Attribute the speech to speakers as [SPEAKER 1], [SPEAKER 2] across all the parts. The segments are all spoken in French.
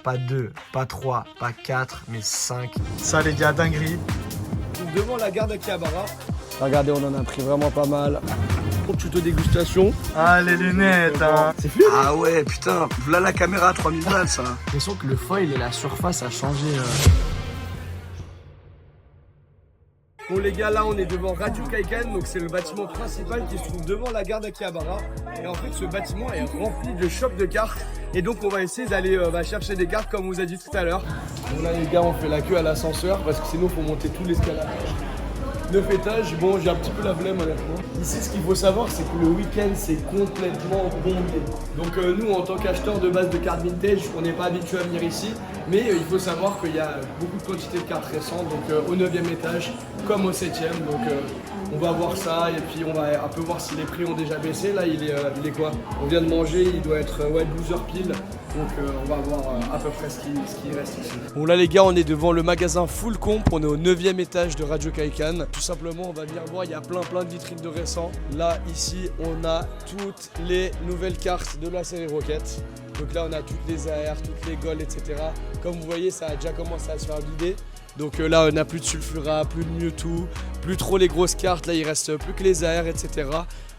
[SPEAKER 1] pas 2, pas 3, pas 4, mais 5. Ça les gars, dinguerie.
[SPEAKER 2] Devant la gare d'Akihabara.
[SPEAKER 3] Regardez, on en a pris vraiment pas mal. Pour tuto dégustation.
[SPEAKER 1] Ah les lunettes hein.
[SPEAKER 3] C'est fluide.
[SPEAKER 2] Ah ouais, putain, voilà la caméra à 3000 balles ça.
[SPEAKER 1] J'ai l'impression que le foil et la surface a changé.
[SPEAKER 3] Bon les gars, là on est devant Radio Kaikan, donc c'est le bâtiment principal qui se trouve devant la gare d'Akihabara. Et en fait ce bâtiment est rempli de shops de cartes. Et donc on va essayer d'aller chercher des cartes comme on vous a dit tout à l'heure. Bon là les gars, on fait la queue à l'ascenseur parce que sinon il faut monter tout l'escalade. 9 étages, bon j'ai un petit peu la flemme honnêtement. Ici ce qu'il faut savoir c'est que le week-end c'est complètement bondé. Donc nous en tant qu'acheteurs de base de cartes vintage, on n'est pas habitué à venir ici. Mais il faut savoir qu'il y a beaucoup de quantité de cartes récentes, donc au 9e étage comme au 7e. Donc on va voir ça et puis on va un peu voir si les prix ont déjà baissé. Là il est quoi? On vient de manger, il doit être 12h pile. Donc on va voir à peu près ce qui reste ici. Bon là les gars, on est devant le magasin Full Comp, on est au 9e étage de Radio Kaikan. Tout simplement on va venir voir, il y a plein de vitrines de récents. Là ici on a toutes les nouvelles cartes de la série Rocket. Donc là on a toutes les AR, toutes les Gold, etc. Comme vous voyez ça a déjà commencé à se faire vider. Donc là on n'a plus de Sulfura, plus de Mewtwo, plus trop les grosses cartes, là il reste plus que les AR, etc.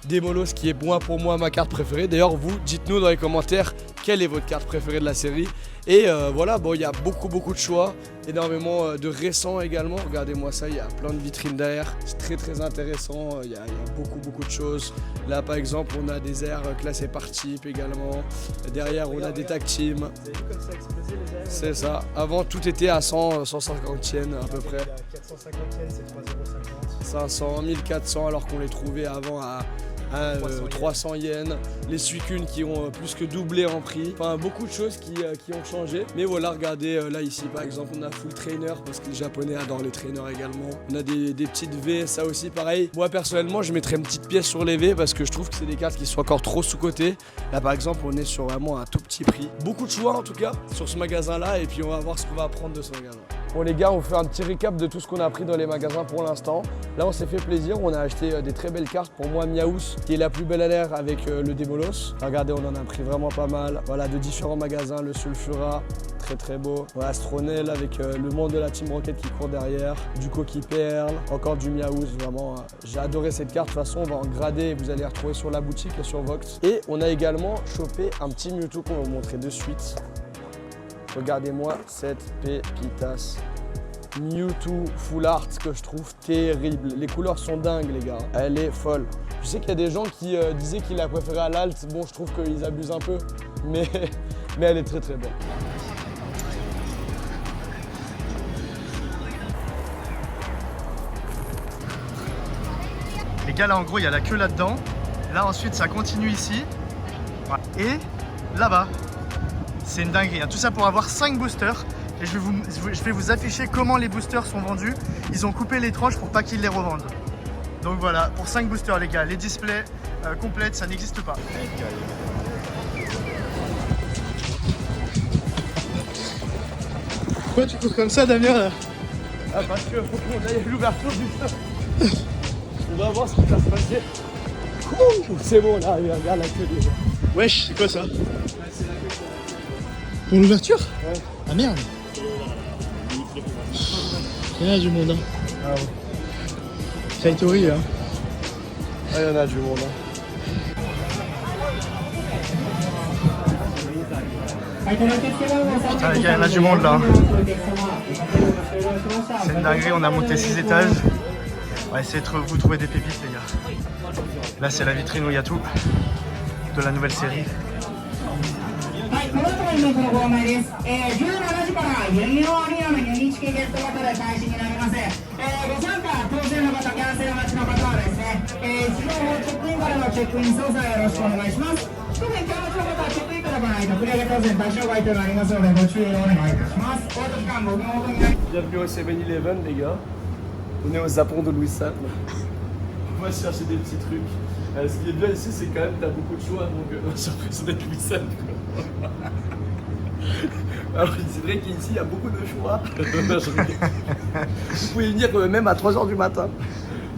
[SPEAKER 3] Demolos qui est pour moi ma carte préférée. D'ailleurs vous dites-nous dans les commentaires quelle est votre carte préférée de la série. Et voilà, bon il y a beaucoup de choix, énormément de récents également. Regardez-moi ça, il y a plein de vitrines derrière, c'est très intéressant, il y a beaucoup de choses. Là par exemple on a des airs classés par type également. Derrière on a des tag teams.
[SPEAKER 1] Vous avez vu comme ça a explosé les airs?
[SPEAKER 3] C'est ça, avant tout était à 150 yens à peu près.
[SPEAKER 1] 450 yens c'est 3,50 €.
[SPEAKER 3] 500, 1400 alors qu'on les trouvait avant à 300 yens, les Suicune qui ont plus que doublé en prix, enfin beaucoup de choses qui ont changé. Mais voilà, regardez là ici par exemple on a Full Trainer parce que les japonais adorent les trainers également. On a des petites V, ça aussi pareil. Moi personnellement je mettrais une petite pièce sur les V parce que je trouve que c'est des cartes qui sont encore trop sous-cotées. Là par exemple on est sur vraiment un tout petit prix. Beaucoup de choix en tout cas sur ce magasin là et puis on va voir ce qu'on va prendre de ce magasin. Bon les gars, on fait un petit récap de tout ce qu'on a pris dans les magasins pour l'instant. Là on s'est fait plaisir, on a acheté des très belles cartes. Pour moi Miaous qui est la plus belle à l'air avec le Demolos. Regardez, on en a pris vraiment pas mal. Voilà, de différents magasins, le Sulfura, très beau. Voilà, Astronel avec le monde de la Team Rocket qui court derrière. Du Coquille Perle, encore du Miaous, vraiment. J'ai adoré cette carte, de toute façon on va en grader et vous allez la retrouver sur la boutique et sur Vox. Et on a également chopé un petit Mewtwo qu'on va vous montrer de suite. Regardez-moi cette pépitas. Mewtwo Full Art que je trouve terrible. Les couleurs sont dingues les gars, elle est folle. Je sais qu'il y a des gens qui disaient qu'ils la préféraient à l'alt. Bon, je trouve qu'ils abusent un peu, mais elle est très belle.
[SPEAKER 1] Les gars là en gros il y a la queue là-dedans. Là ensuite ça continue ici. Et là-bas. C'est une dinguerie, hein. Tout ça pour avoir 5 boosters. Et je vais vous afficher comment les boosters sont vendus. Ils ont coupé les tranches pour pas qu'ils les revendent. Donc voilà, pour 5 boosters les gars, les displays complètes, ça n'existe pas. Pourquoi tu cours comme ça Damien là?
[SPEAKER 3] Ah parce que faut qu'on aille à l'ouverture du feu. On va voir ce qui va se passer. C'est bon là, regarde la queue déjà.
[SPEAKER 1] Wesh, c'est quoi ça?
[SPEAKER 3] Ouais, c'est la queue.
[SPEAKER 1] Pour l'ouverture?
[SPEAKER 3] Ouais.
[SPEAKER 1] Ah merde. Il y en a du monde hein.
[SPEAKER 3] Ah ouais.
[SPEAKER 1] Saitори là.
[SPEAKER 3] Ah, il y en a du monde.
[SPEAKER 1] Putain les gars, il y en a du monde là. C'est une dinguerie, on a monté 6 étages. On va essayer de vous trouver des pépites les gars. Là c'est la vitrine où il y a tout de la nouvelle série.
[SPEAKER 3] Bienvenue au 7-Eleven les gars. On est au Japon de Louis VII. On va chercher des petits trucs. Ce qui est bien ici, c'est quand même que t'as beaucoup de choix, donc on va surprise d'être Louis VII. Alors c'est vrai qu'ici il y a beaucoup de choix. Vous pouvez venir même à 3h du matin.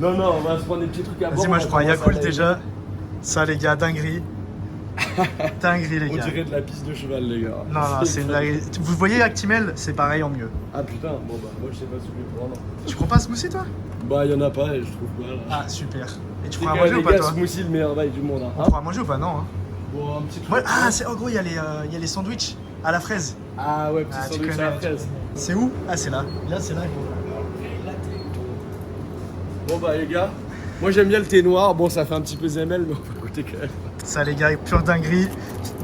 [SPEAKER 3] Non, on va se prendre des petits trucs à boire.
[SPEAKER 1] Vas-y, moi je prends un Yakult déjà. Ça les gars, dinguerie. Dinguerie, les
[SPEAKER 3] On
[SPEAKER 1] gars.
[SPEAKER 3] dirait de la piste de cheval, les gars.
[SPEAKER 1] Non, non, c'est une dinguerie. Vous voyez Actimel, c'est pareil en mieux.
[SPEAKER 3] Ah putain, bon bah moi je sais pas ce que je vais prendre.
[SPEAKER 1] Tu prends pas smoothie, toi?
[SPEAKER 3] Bah y'en a pas et je trouve pas là.
[SPEAKER 1] Ah, super. Et tu
[SPEAKER 3] Les
[SPEAKER 1] prends à
[SPEAKER 3] gars,
[SPEAKER 1] manger ou
[SPEAKER 3] les
[SPEAKER 1] pas,
[SPEAKER 3] gars,
[SPEAKER 1] toi?
[SPEAKER 3] smoothie le meilleur bail du monde. Hein.
[SPEAKER 1] On prend à manger ou pas? Non. Hein.
[SPEAKER 3] Bon, un petit truc.
[SPEAKER 1] Ouais, c'est en gros, il y a les sandwichs à la fraise.
[SPEAKER 3] Ah ouais, petit
[SPEAKER 1] Ah, tu
[SPEAKER 3] sandwich à la
[SPEAKER 1] connais.
[SPEAKER 3] fraise.
[SPEAKER 1] C'est où? Ah, c'est là. Là, c'est là.
[SPEAKER 3] Bon bah les gars, moi j'aime bien le thé noir. Bon, ça fait un petit peu ZML, mais on va goûter quand même.
[SPEAKER 1] Ça, les gars, pure dinguerie.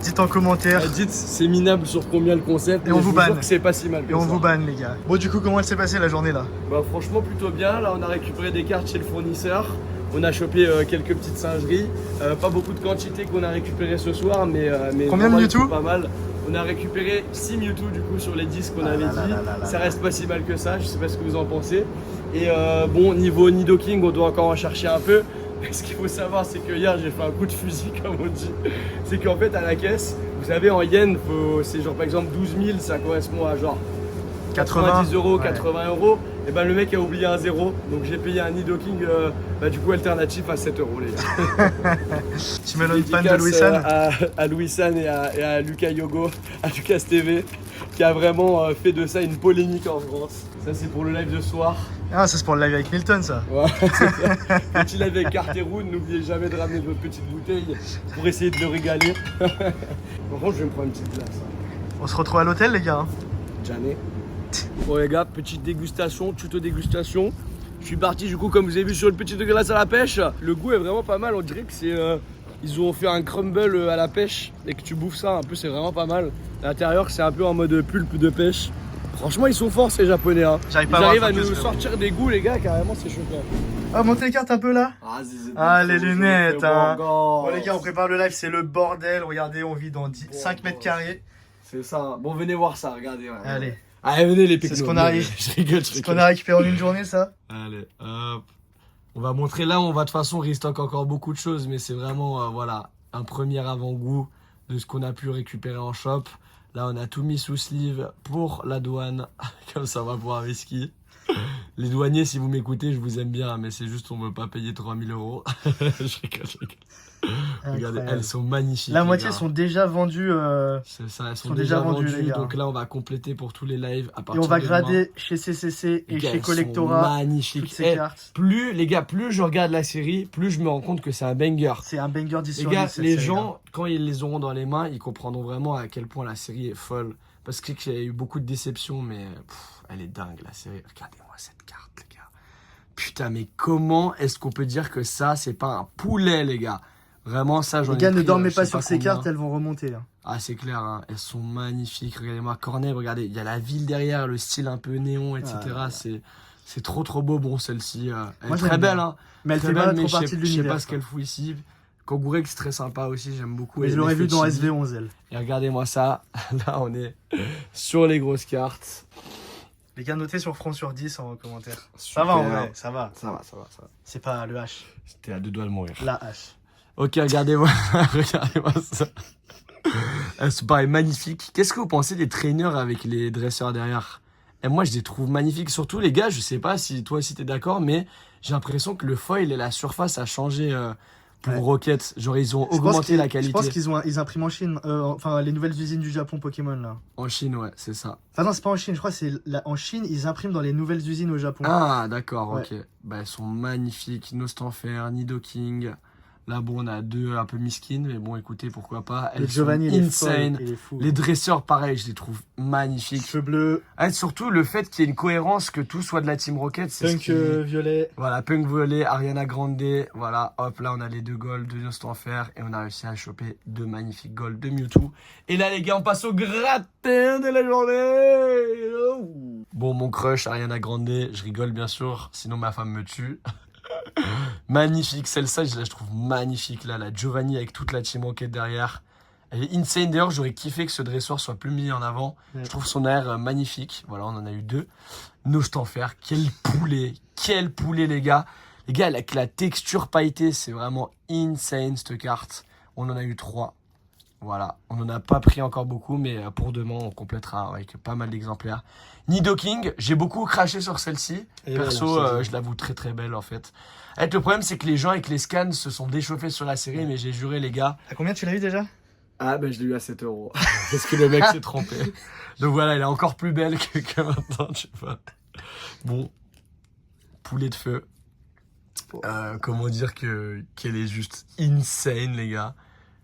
[SPEAKER 1] Dites en commentaire.
[SPEAKER 3] Dites, c'est minable sur combien le concept.
[SPEAKER 1] Et on
[SPEAKER 3] mais
[SPEAKER 1] vous
[SPEAKER 3] je jure
[SPEAKER 1] banne.
[SPEAKER 3] que c'est pas si mal.
[SPEAKER 1] Et on vous banne, les gars. Bon, du coup, comment elle s'est passée la journée là?
[SPEAKER 3] Bah franchement plutôt bien, là on a récupéré des cartes chez le fournisseur, on a chopé quelques petites singeries, pas beaucoup de quantité qu'on a récupéré ce soir mais
[SPEAKER 1] Combien de
[SPEAKER 3] normal,
[SPEAKER 1] Mewtwo?
[SPEAKER 3] pas mal. On a récupéré 6 Mewtwo du coup sur les 10 qu'on avait dit, ça reste pas si mal que ça, je sais pas ce que vous en pensez. Et bon niveau Nidoking on doit encore en chercher un peu. Mais ce qu'il faut savoir c'est que hier j'ai fait un coup de fusil comme on dit. C'est qu'en fait à la caisse, vous savez en yens, c'est genre par exemple 12 000 ça correspond à genre 90 euros,
[SPEAKER 1] ouais.
[SPEAKER 3] 80 euros, et ben le mec a oublié un zéro, donc j'ai payé un Nidoking du coup alternatif à 7 euros les gars.
[SPEAKER 1] Tu mets le fan de
[SPEAKER 3] Dédicace,
[SPEAKER 1] Louis San?
[SPEAKER 3] à Louis San et à Lucas Yogo, à Lucas TV, qui a vraiment fait de ça une polémique en France. Ça c'est pour le live de soir.
[SPEAKER 1] Ah, ça c'est pour le live avec Milton, ça.
[SPEAKER 3] Ouais, petit live avec Carteroun, n'oubliez jamais de ramener votre petite bouteille pour essayer de le régaler. Par contre je vais me prendre une petite glace.
[SPEAKER 1] On se retrouve à l'hôtel, les gars.
[SPEAKER 3] Janet. Bon les gars, petite dégustation, tuto dégustation. Je suis parti du coup comme vous avez vu sur une petite glace à la pêche. Le goût est vraiment pas mal, on dirait que c'est... ils ont fait un crumble à la pêche et que tu bouffes ça un peu, c'est vraiment pas mal. À l'intérieur c'est un peu en mode pulpe de pêche. Franchement ils sont forts ces japonais hein.
[SPEAKER 1] J'arrive
[SPEAKER 3] Ils
[SPEAKER 1] pas à
[SPEAKER 3] arrivent
[SPEAKER 1] voir
[SPEAKER 3] à
[SPEAKER 1] le
[SPEAKER 3] nous
[SPEAKER 1] focus,
[SPEAKER 3] sortir des goûts les gars, carrément c'est choquant.
[SPEAKER 1] Ah, montez les cartes un peu là. Ah, les lunettes, hein.
[SPEAKER 3] Bon,
[SPEAKER 1] Bon, les gars, on prépare le live, c'est le bordel. Regardez, on vit dans 5 mètres carrés.
[SPEAKER 3] C'est ça, hein. Bon venez voir ça, regardez. Ouais.
[SPEAKER 1] Allez,
[SPEAKER 3] Allez venez les
[SPEAKER 1] c'est
[SPEAKER 3] pecnos.
[SPEAKER 1] ce qu'on a,
[SPEAKER 3] Je rigole,
[SPEAKER 1] ce qu'on a récupéré en une journée, ça.
[SPEAKER 3] Allez, hop. On va montrer là, on va de toute façon restock encore beaucoup de choses, mais c'est vraiment voilà un premier avant-goût de ce qu'on a pu récupérer en shop. Là, on a tout mis sous sleeve pour la douane, comme ça on va pouvoir whisky. Les douaniers, si vous m'écoutez, je vous aime bien, mais c'est juste on veut pas payer 3000 euros. Je rigole, je rigole. Regardez,
[SPEAKER 1] Incroyable.
[SPEAKER 3] elles sont magnifiques.
[SPEAKER 1] La
[SPEAKER 3] les
[SPEAKER 1] moitié
[SPEAKER 3] gars.
[SPEAKER 1] sont déjà vendues.
[SPEAKER 3] C'est ça, elles sont
[SPEAKER 1] sont
[SPEAKER 3] déjà
[SPEAKER 1] déjà vendues,
[SPEAKER 3] vendues.
[SPEAKER 1] les gars.
[SPEAKER 3] Donc là, on va compléter pour tous les lives à
[SPEAKER 1] Et
[SPEAKER 3] partir
[SPEAKER 1] on va
[SPEAKER 3] de demain.
[SPEAKER 1] grader chez CCC et
[SPEAKER 3] Les gars,
[SPEAKER 1] chez
[SPEAKER 3] elles
[SPEAKER 1] Collectora
[SPEAKER 3] sont magnifiques.
[SPEAKER 1] toutes ces cartes.
[SPEAKER 3] Plus, les gars, plus je regarde la série, plus je me rends compte que c'est un banger.
[SPEAKER 1] C'est un banger 10
[SPEAKER 3] Les
[SPEAKER 1] sur
[SPEAKER 3] gars,
[SPEAKER 1] 10, cette
[SPEAKER 3] les
[SPEAKER 1] série,
[SPEAKER 3] gens, quand ils les auront dans les mains, ils comprendront vraiment à quel point la série est folle. Parce qu'il y a eu beaucoup de déceptions, mais elle est dingue la série. Regardez-moi cette carte, les gars. Putain, mais comment est-ce qu'on peut dire que ça, c'est pas un poulet, les gars? Vraiment, ça, j'en ai
[SPEAKER 1] Les gars, ne
[SPEAKER 3] pris,
[SPEAKER 1] dormez
[SPEAKER 3] je
[SPEAKER 1] pas
[SPEAKER 3] sais
[SPEAKER 1] sur ces
[SPEAKER 3] combien.
[SPEAKER 1] cartes, elles vont remonter. Hein.
[SPEAKER 3] Ah, c'est clair, hein. Elles sont magnifiques. Regardez-moi, Cornet, regardez, il y a la ville derrière, le style un peu néon, etc.
[SPEAKER 1] Ah,
[SPEAKER 3] C'est trop trop beau. Bon, celle-ci, elle
[SPEAKER 1] Moi,
[SPEAKER 3] est très
[SPEAKER 1] j'aime
[SPEAKER 3] belle,
[SPEAKER 1] bien.
[SPEAKER 3] hein.
[SPEAKER 1] Mais elle
[SPEAKER 3] Très
[SPEAKER 1] fait
[SPEAKER 3] belle,
[SPEAKER 1] pas
[SPEAKER 3] mais
[SPEAKER 1] trop
[SPEAKER 3] je sais-
[SPEAKER 1] partie de
[SPEAKER 3] je sais
[SPEAKER 1] l'univers.
[SPEAKER 3] pas ce qu'elle fout ici. Kangurek, c'est très sympa aussi, j'aime beaucoup.
[SPEAKER 1] Mais
[SPEAKER 3] Et
[SPEAKER 1] je l'aurais vu dans
[SPEAKER 3] l'effet
[SPEAKER 1] SV11, elle.
[SPEAKER 3] Et regardez-moi ça, là on est sur les grosses cartes.
[SPEAKER 1] Les gars, notez sur front sur 10 en commentaire. Ça
[SPEAKER 3] Super.
[SPEAKER 1] va en vrai, ça va.
[SPEAKER 3] Ça va.
[SPEAKER 1] C'est pas le H,
[SPEAKER 3] J'étais à 2 doigts de mourir.
[SPEAKER 1] la H.
[SPEAKER 3] Ok, regardez-moi, regardez-moi ça. Elles sont pareil magnifiques. Qu'est-ce que vous pensez des trainers avec les dresseurs derrière? Et moi, je les trouve magnifiques. Surtout, les gars, je sais pas si toi aussi t'es d'accord, mais j'ai l'impression que le foil et la surface a changé pour
[SPEAKER 1] Ouais.
[SPEAKER 3] Rocket. Genre, ils ont
[SPEAKER 1] Je pense
[SPEAKER 3] augmenté
[SPEAKER 1] qu'ils-
[SPEAKER 3] la qualité.
[SPEAKER 1] Je pense qu'ils impriment en Chine, enfin les nouvelles usines du Japon Pokémon là.
[SPEAKER 3] En Chine, ouais, c'est ça.
[SPEAKER 1] Enfin non, c'est pas en Chine, je crois que c'est en Chine, ils impriment dans les nouvelles usines au Japon.
[SPEAKER 3] Ah, d'accord,
[SPEAKER 1] Ouais.
[SPEAKER 3] ok. Bah, elles sont magnifiques. Nostanfer, Nidoking. Là, bon, on a deux un peu miskines, mais bon, écoutez, pourquoi pas.
[SPEAKER 1] Le
[SPEAKER 3] Elles
[SPEAKER 1] Giovanni,
[SPEAKER 3] sont
[SPEAKER 1] il est
[SPEAKER 3] insane.
[SPEAKER 1] folle, il est fou.
[SPEAKER 3] Les dresseurs, pareil, je les trouve magnifiques.
[SPEAKER 1] Cheveux bleus,
[SPEAKER 3] Ah, et surtout, le fait qu'il y ait une cohérence, que tout soit de la Team Rocket, c'est ce
[SPEAKER 1] punk
[SPEAKER 3] qui...
[SPEAKER 1] violet.
[SPEAKER 3] Voilà, Punk Violet, Ariana Grande, voilà, hop, là on a les deux golds de Nostanfer et on a réussi à choper deux magnifiques golds de Mewtwo. Et là les gars, on passe au gratin de la journée. Oh. Bon, mon crush, Ariana Grande, je rigole bien sûr, sinon ma femme me tue. Magnifique, celle-ci, je la trouve magnifique, là, la Giovanni avec toute la Team Rocket derrière. Elle est insane, d'ailleurs, j'aurais kiffé que ce dresseur soit plus mis en avant.
[SPEAKER 1] Ouais.
[SPEAKER 3] Je trouve son air magnifique, voilà, on en a eu deux. Nostanfer, quel poulet les gars. Les gars, avec la texture pailletée, c'est vraiment insane cette carte. On en a eu 3. Voilà, on n'en a pas pris encore beaucoup, mais pour demain, on complétera avec pas mal d'exemplaires. Nidoking, j'ai beaucoup craché sur celle-ci.
[SPEAKER 1] Et
[SPEAKER 3] Perso,
[SPEAKER 1] voilà, c'est-
[SPEAKER 3] je l'avoue très très belle en fait. Le problème, c'est que les gens avec les scans se sont déchauffés sur la série, mais j'ai juré, les gars.
[SPEAKER 1] À combien tu l'as eu déjà?
[SPEAKER 3] Ah ben je l'ai eu à 7 €. Parce que le mec s'est trompé. Donc voilà, elle est encore plus belle que maintenant, je sais pas. Bon, poulet de feu. Comment dire qu'elle est juste insane, les gars.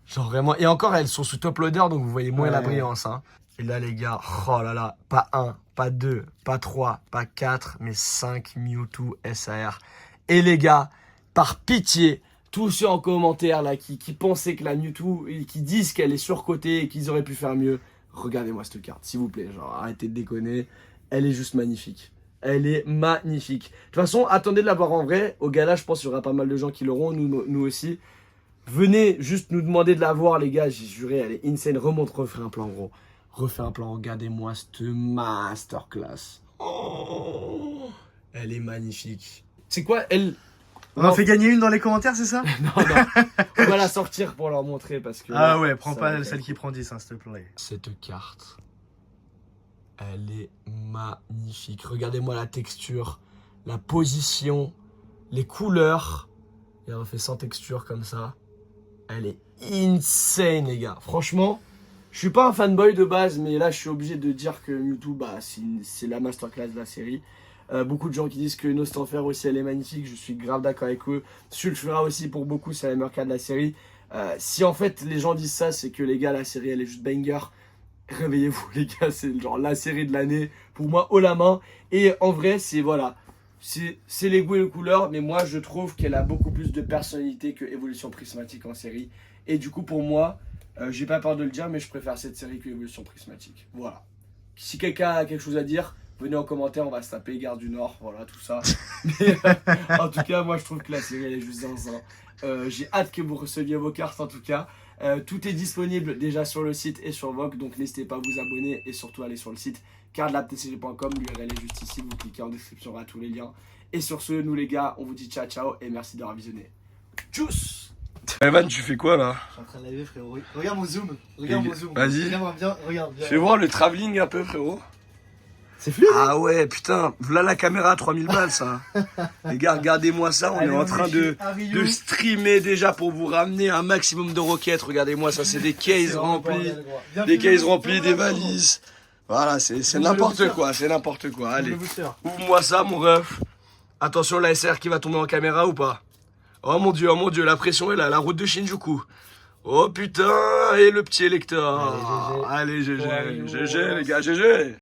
[SPEAKER 3] Genre vraiment. Et encore, elles sont sous top loader, donc vous voyez moins la brillance. Hein. Et là, les gars, oh là là, pas 1, pas 2, pas 3, pas 4, mais 5 Mewtwo SAR. Et les gars, par pitié, tous ceux en commentaire là qui pensaient que la Mewtwo, et qui disent qu'elle est surcotée et qu'ils auraient pu faire mieux, regardez-moi cette carte, s'il vous plaît. Genre, arrêtez de déconner. Elle est juste magnifique. Elle est magnifique. De toute façon, attendez de la voir en vrai. Au gala, je pense qu'il y aura pas mal de gens qui l'auront, nous aussi. Venez juste nous demander de la voir, les gars. J'ai juré, elle est insane. Remonte, refais un plan, gros. Refais un plan, regardez-moi cette masterclass. Oh, elle est magnifique. C'est quoi, elle...
[SPEAKER 1] On en fait gagner une dans les commentaires, c'est ça?
[SPEAKER 3] Non, non. On va la sortir pour leur montrer parce que...
[SPEAKER 1] Ah ouais, prends pas celle qui prend 10, hein, s'il te plaît.
[SPEAKER 3] Cette carte, elle est magnifique. Regardez-moi la texture, la position, les couleurs. Et on fait sans texture comme ça. Elle est insane, les gars. Franchement, je suis pas un fanboy de base, mais là, je suis obligé de dire que Mewtwo, bah, c'est la masterclass de la série. Beaucoup de gens qui disent que Nostanfer aussi, elle est magnifique. Je suis grave d'accord avec eux. Sulfura aussi, pour beaucoup, c'est la meilleure carte de la série. Si en fait, les gens disent ça, c'est que les gars, la série, elle est juste banger. Réveillez-vous, les gars, c'est genre la série de l'année. Pour moi, haut la main. Et en vrai, c'est voilà. C'est les goûts et les couleurs, mais moi je trouve qu'elle a beaucoup plus de personnalité que Évolution Prismatique en série. Et du coup, pour moi, j'ai pas peur de le dire, mais je préfère cette série que Évolution Prismatique. Voilà. Si quelqu'un a quelque chose à dire, venez en commentaire, on va se taper Gare du Nord, voilà, tout ça. Mais en tout cas, moi je trouve que la série elle est juste zinzin. J'ai hâte que vous receviez vos cartes en tout cas. Tout est disponible déjà sur le site et sur Vogue, donc n'hésitez pas à vous abonner et surtout aller sur le site cardlabtcg.com, l'URL est juste ici, vous cliquez en description, à tous les liens. Et sur ce, nous les gars, on vous dit ciao ciao et merci d'avoir visionné. Tchuss.
[SPEAKER 2] Evan, tu fais quoi là?
[SPEAKER 1] Je suis en train de laver, frérot. Regarde mon zoom. Regarde mon zoom.
[SPEAKER 2] Vas-y.
[SPEAKER 1] Regarde bien, regarde bien.
[SPEAKER 2] Fais voir le travelling un peu, frérot.
[SPEAKER 3] C'est fluide.
[SPEAKER 2] Ah ouais, putain, voilà la caméra à 3000 balles, ça. Les gars, regardez-moi ça, on est en train de streamer déjà pour vous ramener un maximum de roquettes. Regardez-moi ça, c'est des cases remplis, des valises. Voilà, c'est n'importe quoi, c'est n'importe quoi. Allez, ouvre-moi ça, mon ref. Attention, la SR qui va tomber en caméra ou pas? Oh mon dieu, la pression est là, la route de Shinjuku. Oh putain, et le petit électeur. Allez, GG, les gars, GG.